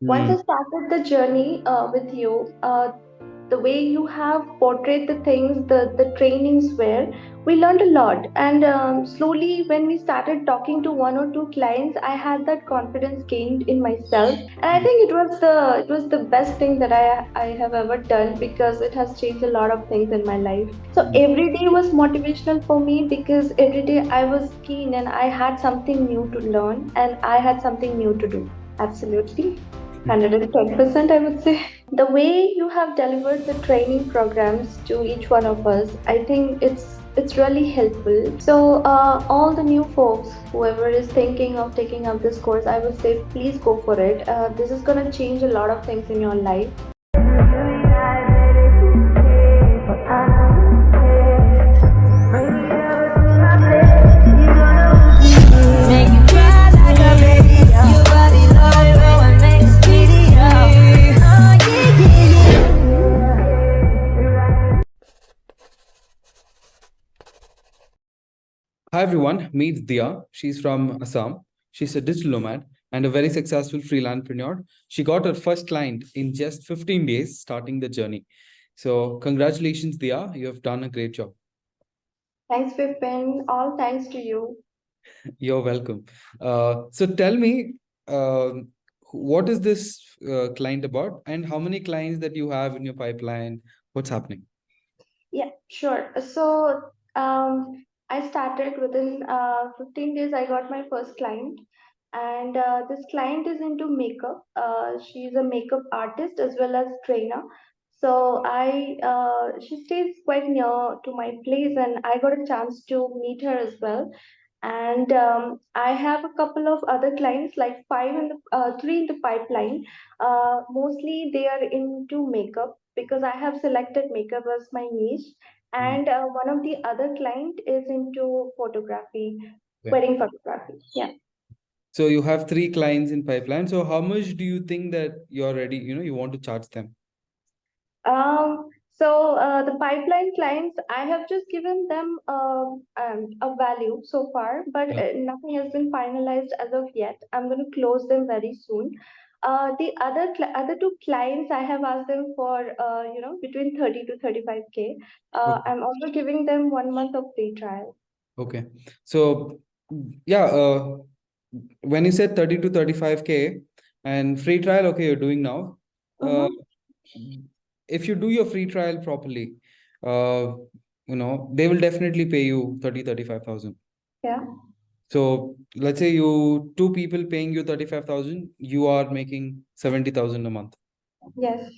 Once Hmm. I started the journey with you, the way you have portrayed the things, the trainings were, we learned a lot. And slowly, when we started talking to one or two clients, I had that confidence gained in myself. And I think it was the best thing that I have ever done because it has changed a lot of things in my life. So every day was motivational for me because every day I was keen and I had something new to learn and I had something new to do. Absolutely. 110%, I would say. The way you have delivered the training programs to each one of us, I think it's really helpful. So all the new folks, whoever is thinking of taking up this course, I would say please go for it. This is going to change a lot of things in your life. Make you cry like a baby. Your body love when I make this video. Oh yeah, yeah, yeah. Hi everyone, meet Diya. She's from Assam. She's a digital nomad and a very successful freelancepreneur. She got her first client in just 15 days, starting the journey. So, congratulations, Diya. You have done a great job. Thanks, Bipin. All thanks to you. You're welcome. So, tell me, uh, what is this client about, and how many clients that you have in your pipeline? What's happening? Yeah, sure. So I started within 15 days. I got my first client, and this client is into makeup. She's a makeup artist as well as trainer. So she stays quite near to my place, and I got a chance to meet her as well. And I have a couple of other clients, like three in the pipeline. Mostly they are into makeup because I have selected makeup as my niche. Mm. And one of the other client is into photography, Okay. wedding photography. Yeah. So you have three clients in pipeline. So how much do you think that you're ready? You want to charge them? The pipeline clients, I have just given them a value so far, but Yeah. nothing has been finalized as of yet. I'm going to close them very soon. The other two clients, I have asked them for between 30 to 35K. Okay. I'm also giving them 1 month of free trial. Okay. So yeah, when you said 30 to 35K and free trial, okay, you're doing now. Uh, Mm-hmm. if you do your free trial properly, uh, they will definitely pay you 35,000. Yeah. So let's say you two people paying you 35,000, you are making 70,000 a month. Yes.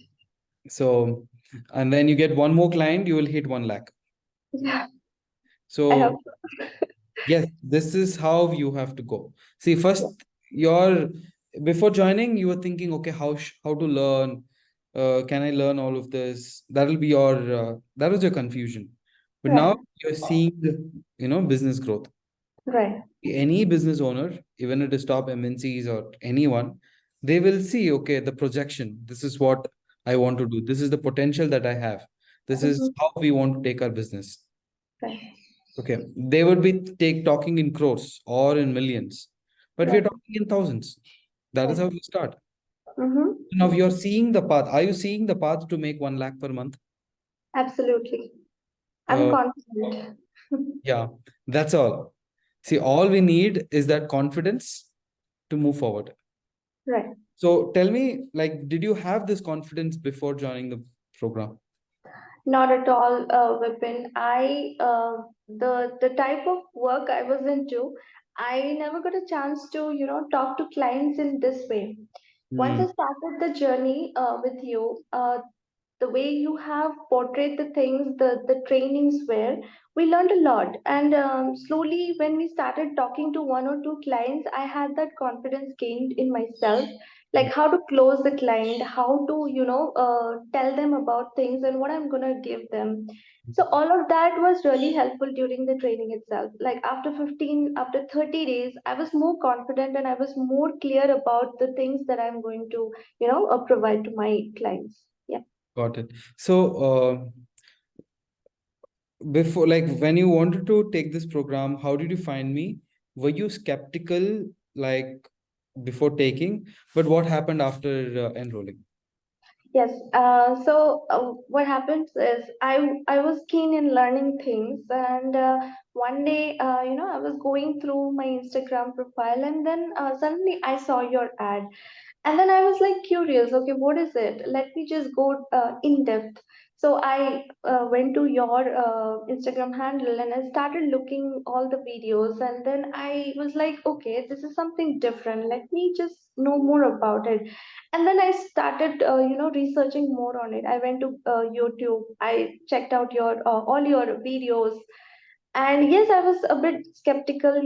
So, and then you get one more client, you will hit 1 lakh. Yeah. I hope So yes, this is how you have to go. See, first, your before joining, you were thinking, okay, how to learn? Can I learn all of this? That'll be that was your confusion. But so. now Right. you're seeing, business growth. Right. Any business owner, even at the top MNCs or anyone, they will see, okay, the projection. This is what I want to do. This is the potential that I have. This is Mm-hmm. how we want to take our business. Right. Okay, they would be talking in crores or in millions, but we are Right. talking in thousands. That is Right. how we start. Mm-hmm. Now you're seeing the path. Are you seeing the path to make 1 lakh per month? Absolutely. I'm Uh, confident. yeah, that's all. See, all we need is that confidence to move forward. Right. So tell me, like, did you have this confidence before joining the program? Not at all, Vipin. The type of work I was into, I never got a chance to talk to clients in this way. Once Hmm. I started the journey with you, the way you have portrayed the things, the trainings were, we learned a lot. And slowly, when we started talking to one or two clients, I had that confidence gained in myself, like how to close the client, how to tell them about things and what I'm going to give them. So all of that was really helpful during the training itself. Like after 30 days, I was more confident and I was more clear about the things that I'm going to provide to my clients. Yeah. Got it. So, before, like, when you wanted to take this program, how did you find me? Were you skeptical? Like, before taking, but what happened after enrolling? Yes. What happens is I was keen in learning things, and one day, I was going through my Instagram profile, and then suddenly I saw your ad, and then I was like curious. Okay, what is it? Let me just go in depth. So I went to your Instagram handle, and I started looking all the videos, and then I was like, okay, this is something different. Let me just know more about it. And then I started researching more on it. I went to YouTube. I checked out your all your videos. And yes, I was a bit skeptical,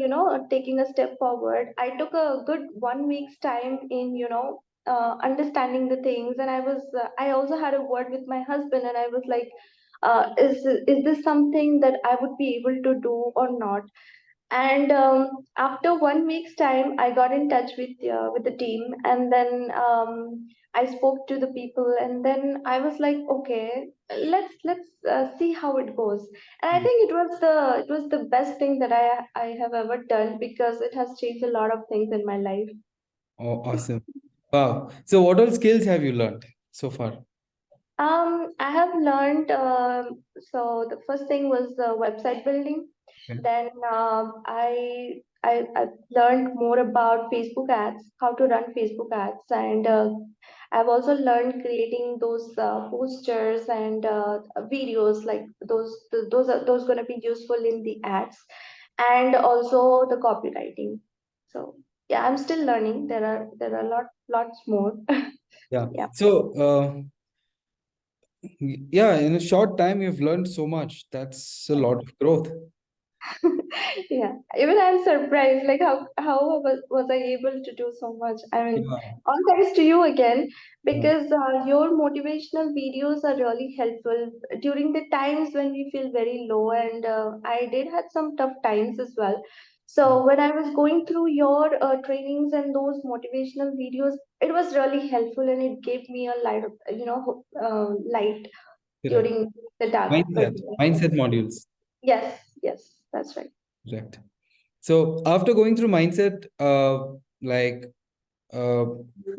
taking a step forward. I took a good 1 week's time in understanding the things. And I also had a word with my husband, and I was like, is this something that I would be able to do or not? And after 1 week's time, I got in touch with the team, and then I spoke to the people, and then I was like, okay, let's see how it goes. And I Mm. think it was the best thing that I have ever done, because it has changed a lot of things in my life. Oh, awesome. Wow. So what all skills have you learned so far? I have learned. So the first thing was website building. Okay. Then I learned more about Facebook ads, how to run Facebook ads, and I've also learned creating those posters and videos, like those going to be useful in the ads, and also the copywriting. So yeah, I'm still learning. There are lots more. Yeah. Yeah. So, yeah, in a short time, you've learned so much. That's a lot of growth. Yeah, even I'm surprised, like how was I able to do so much? I mean, Yeah. all thanks to you again, Yeah. because your motivational videos are really helpful during the times when we feel very low, and I did had some tough times as well. Mm. So when I was going through your trainings and those motivational videos, it was really helpful, and it gave me a light, light Correct. during the dark. Mindset modules. Yes, yes, that's right. Correct. So after going through mindset, like, uh,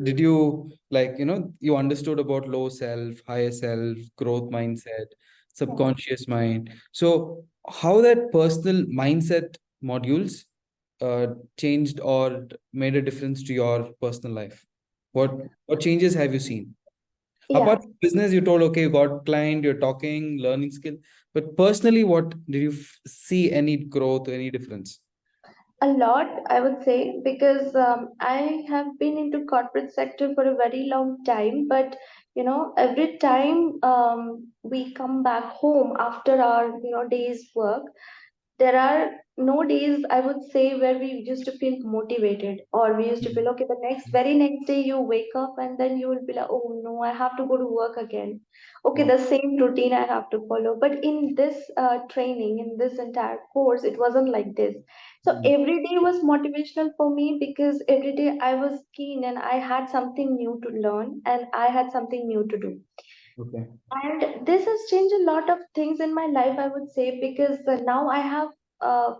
did you, like, you understood about low self, higher self, growth mindset, Yeah. subconscious mind. So how that personal mindset modules changed or made a difference to your personal life? What changes have you seen? Yeah. Apart from business, you told, okay, you got client, you're talking, learning skill. But personally, what did you see any growth, any difference? A lot, I would say, because I have been into corporate sector for a very long time. But every time we come back home after our day's work, there are no days, I would say, where we used to feel motivated, or we used to feel okay. The very next day you wake up, and then you will be like, oh no, I have to go to work again. Okay, Wow. the same routine I have to follow. But in this training, in this entire course, it wasn't like this. So Mm. every day was motivational for me, because every day I was keen, and I had something new to learn, and I had something new to do. Okay. And this has changed a lot of things in my life, I would say, because now I have,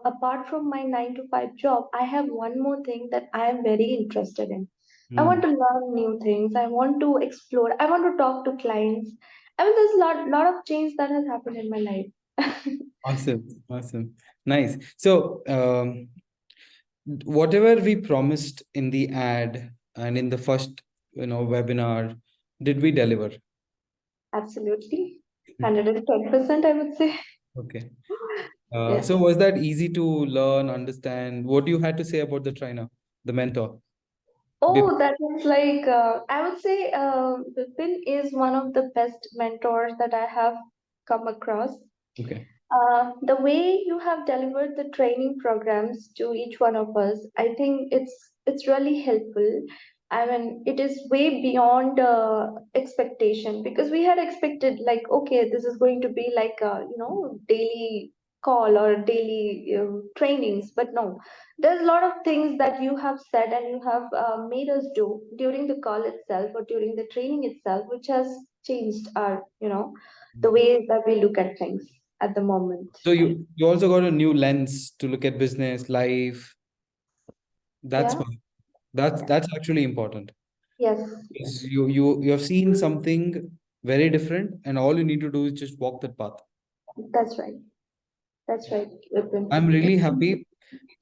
apart from my 9 to 5 job, I have one more thing that I am very interested in. I want Mm. to learn new things. I want to explore. I want to talk to clients. I mean, there's a lot of change that has happened in my life. Awesome. Awesome. Nice. So, whatever we promised in the ad and in the first, webinar, did we deliver? Absolutely. 110%, I would say. Okay. Yeah. So was that easy to learn, understand? What you had to say about the trainer, the mentor? Bip. Oh, that is like, I would say, Bipin is one of the best mentors that I have come across. Okay. The way you have delivered the training programs to each one of us, I think it's really helpful. I mean, it is way beyond expectation, because we had expected, like, okay, this is going to be like a daily call or daily trainings, but no, there's a lot of things that you have said, and you have made us do during the call itself, or during the training itself, which has changed our the way that we look at things at the moment. So you also got a new lens to look at business, life. That's Yeah. why. That's actually important. Yes, yes, Because you have seen something very different, and all you need to do is just walk that path. that's right. That's right, Vipin. I'm really happy.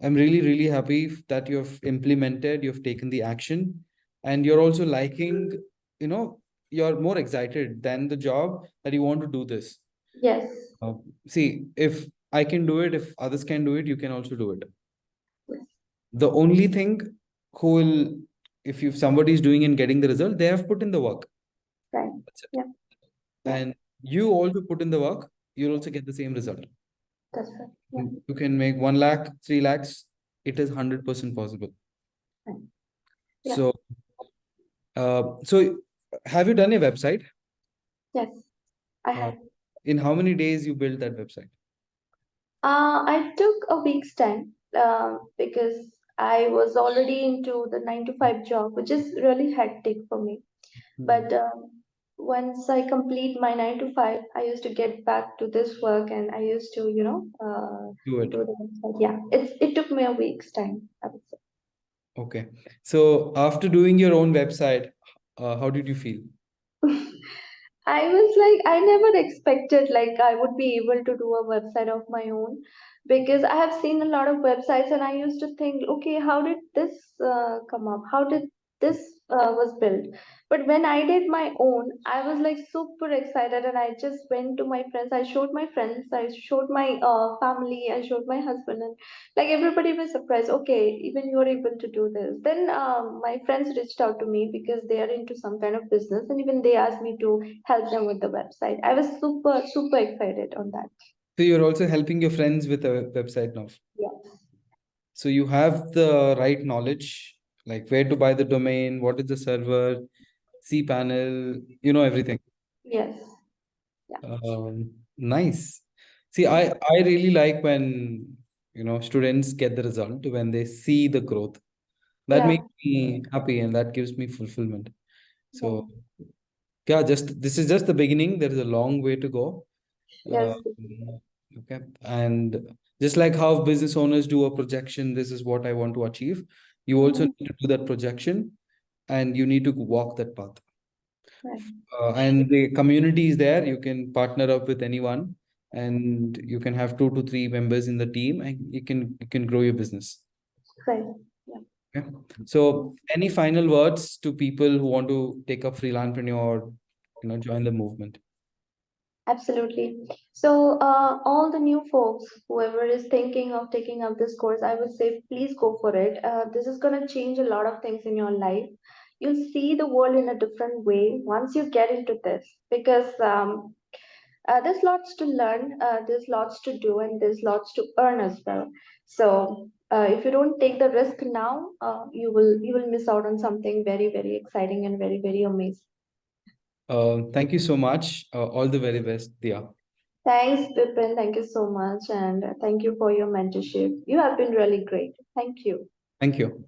I'm really, really happy that you have implemented, you've taken the action, and you're also liking, you know, you're more excited than the job that you want to do this. Yes, Uh, See, if I can do it, if others can do it, you can also do it. yes, The only thing who will, if somebody is doing and getting the result, they have put in the work. right. That's it. Yeah, yeah, And you also put in the work, you'll also get the same result. that's right. Yeah, You can make 1 lakh, 3 lakhs. It is 100% possible. right. Yeah, So, so have you done a website? yes, I Uh, have. in how many days you built that website? I took a week's time because I was already into the 9 to 5 job, which is really hectic for me. Hmm. But once I complete my 9 to 5, I used to get back to this work and I used to, Do it. do the website. Yeah, it took me a week's time, I would say. Okay. So after doing your own website, how did you feel? I was like, I never expected like I would be able to do a website of my own because I have seen a lot of websites and I used to think, okay, how did this come up? How did this was built? But when I did my own, I was like super excited and I just went to my friends. I showed my friends, I showed my family, I showed my husband, and like everybody was surprised. Okay, even you're able to do this. Then my friends reached out to me because they are into some kind of business and even they asked me to help them with the website. I was super super excited on that. So you're also helping your friends with a website now. Yes, So you have the right knowledge, like where to buy the domain, what is the server, cPanel, you know everything. yes, yeah, Nice. See, I really like when students get the result when they see the growth. That yeah, makes me happy and that gives me fulfillment. yeah, So yeah, just this is just the beginning. There is a long way to go. yes, Okay. And just like how business owners do a projection, this is what I want to achieve. You also mhm, need to do that projection and you need to walk that path. right, And the community is there. You can partner up with anyone and you can have 2 to 3 members in the team and you can grow your business. right, yeah. Okay. So any final words to people who want to take up freelancepreneur or join the movement? Absolutely. So, all the new folks, whoever is thinking of taking up this course, I would say please go for it. This is going to change a lot of things in your life. You'll see the world in a different way once you get into this because there's lots to learn, there's lots to do, and there's lots to earn as well. So, if you don't take the risk now, you will miss out on something very very exciting and very very amazing. Thank you so much. All the very best, Dia. Thanks, Bipin. Thank you so much. And thank you for your mentorship. You have been really great. Thank you. Thank you.